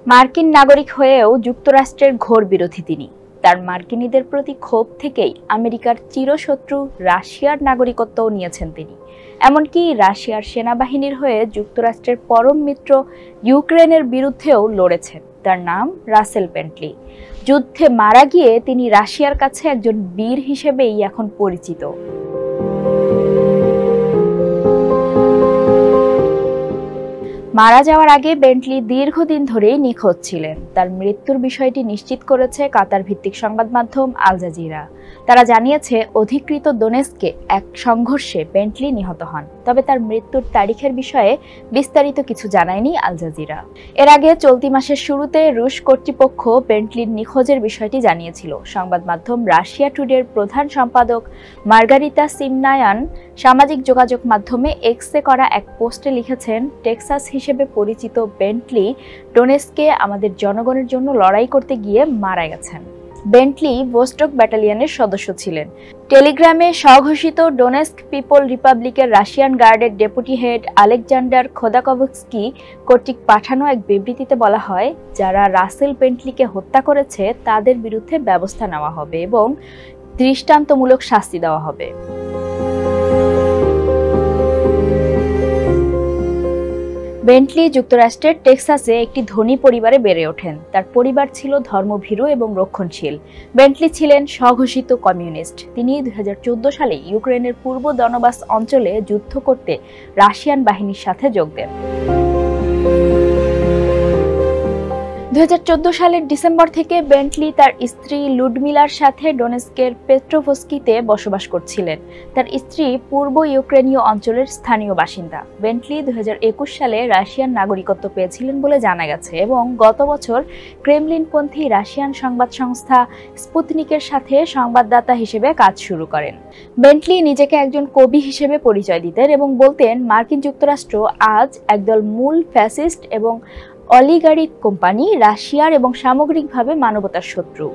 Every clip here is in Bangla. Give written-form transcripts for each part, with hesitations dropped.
মার্কিন নাগরিক হয়েও যুক্তরাষ্ট্রের ঘোর বিরোধী তিনি। তার মার্কিনীদের প্রতি ক্ষোভ থেকেই আমেরিকার চিরশত্রু রাশিয়ার নাগরিকত্বও নিয়েছেন তিনি। এমনকি রাশিয়ার সেনাবাহিনীর হয়ে যুক্তরাষ্ট্রের পরম মিত্র ইউক্রেনের বিরুদ্ধেও লড়েছেন। তার নাম রাসেল বেন্টলি। যুদ্ধে মারা গিয়ে তিনি রাশিয়ার কাছে একজন বীর হিসেবেই এখন পরিচিত। মারা যাওয়ার আগে বেন্টলি দীর্ঘদিন ধরেই নিখোঁজ ছিলেন। তার মৃত্যুর বিষয়টি নিশ্চিত করেছে কাতার ভিত্তিক সংবাদ মাধ্যম আল জাজিরা। তারা জানিয়েছে অধিকৃত দোনেস্কে এক সংঘর্ষে বেন্টলি নিহত হন। তবে তার মৃত্যুর তারিখের বিষয়ে বিস্তারিত কিছু জানায়নি আল জাজিরা। এর আগে চলতি মাসের শুরুতে রুশ কর্তৃপক্ষ বেন্টলির নিখোঁজের বিষয়টি জানিয়েছিল। সংবাদ মাধ্যম রাশিয়া টুডের প্রধান সম্পাদক মার্গারিতা সিমনায়ান সামাজিক যোগাযোগ মাধ্যমে এক্সে করা এক পোস্টে লিখেছেন, টেক্সাস হিসেবে পরিচিত বেন্টলি ডোনেস্কে আমাদের জনগণের জন্য লড়াই করতে গিয়ে মারা গেছেন। বেন্টলি ভোস্টক ব্যাটালিয়নের সদস্য ছিলেন। টেলিগ্রামে স্বঘোষিত ডোনেস্ক পিপল রিপাবলিকের রাশিয়ান গার্ডের ডেপুটি হেড আলেকজান্ডার খোদাকভস্কি কর্তৃক পাঠানো এক বিবৃতিতে বলা হয়, যারা রাসেল বেন্টলিকে হত্যা করেছে তাদের বিরুদ্ধে ব্যবস্থা নেওয়া হবে এবং দৃষ্টান্তমূলক শাস্তি দেওয়া হবে। বেন্টলি যুক্তরাষ্ট্রের টেক্সাসে একটি ধনী পরিবারে বেড়ে ওঠেন। তার পরিবার ছিল ধর্মভীরু এবং রক্ষণশীল। বেন্টলি ছিলেন স্বঘোষিত কমিউনিস্ট। তিনি 2014 সালে ইউক্রেনের পূর্ব দনবাস অঞ্চলে যুদ্ধ করতে রাশিয়ান বাহিনীর সাথে যোগ দেন। 2014 সালের ডিসেম্বর থেকে বেন্টলি তার স্ত্রী লুডমিলার সাথে ডোনেস্কের পেট্রোভস্কিতে বসবাস করছিলেন। তার স্ত্রী পূর্ব ইউক্রেনীয় অঞ্চলের স্থানীয় বাসিন্দা। বেন্টলি 2021 সালে রাশিয়ান নাগরিকত্ব পেয়েছিলেন বলে জানা গেছে এবং গত বছর ক্রেমলিনপন্থী রাশিয়ান সংবাদ সংস্থা স্পুতনিকের সাথে সংবাদদাতা হিসেবে কাজ শুরু করেন। বেন্টলি নিজেকে একজন কবি হিসেবে পরিচয় দিতেন এবং বলতেন, মার্কিন যুক্তরাষ্ট্র আজ একদল মূল ফ্যাসিস্ট এবং অলিগারিক কোম্পানি, রাশিয়ার এবং সামগ্রিকভাবে মানবতার শত্রু।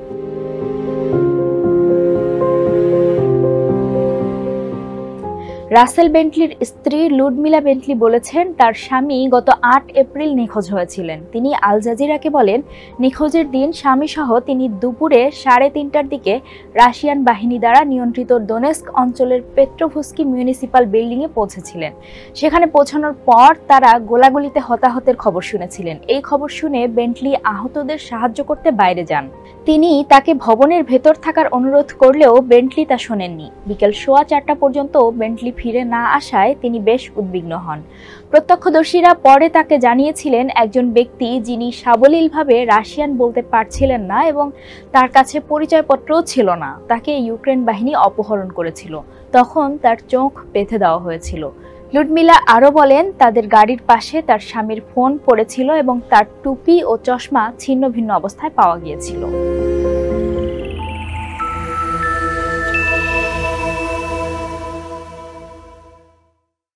রাসেল বেন্টলির স্ত্রী লুডমিলা বেন্টলি বলেছেন, তার স্বামী গত 8 এপ্রিল নিখোঁজ হয়েছিলেন। তিনি আল জাজিরাকে বলেন, নিখোঁজের দিন স্বামীসহ তিনি দুপুরে 3:30টার দিকে রাশিয়ান বাহিনী দ্বারা নিয়ন্ত্রিত ডোনেস্ক অঞ্চলের পেট্রোভস্কি মিউনিসিপাল বিল্ডিংয়ে পৌঁছেছিলেন। সেখানে পৌঁছানোর পর তারা গোলাগুলিতে হতাহতের খবর শুনেছিলেন। এই খবর শুনে বেন্টলি আহতদের সাহায্য করতে বাইরে যান। তিনি তাকে ভবনের ভেতর থাকার অনুরোধ করলেও বেন্টলি তা শোনেননি। বিকেল 4:15 পর্যন্ত বেন্টলি ফিরে না আসায় তিনি বেশ উদ্বিগ্ন হন। প্রত্যক্ষদর্শীরা পরে তাকে জানিয়েছিলেন, একজন ব্যক্তি যিনি সাবলীলভাবে রাশিয়ান বলতে পারছিলেন না এবং তার কাছে পরিচয়পত্রও ছিল না, তাকে ইউক্রেন বাহিনী অপহরণ করেছিল। তখন তার চোখ বেঁধে দেওয়া হয়েছিল। লুডমিলা আরও বলেন, তাদের গাড়ির পাশে তার স্বামীর ফোন পড়েছিল এবং তার টুপি ও চশমা ছিন্ন ভিন্ন অবস্থায় পাওয়া গিয়েছিল।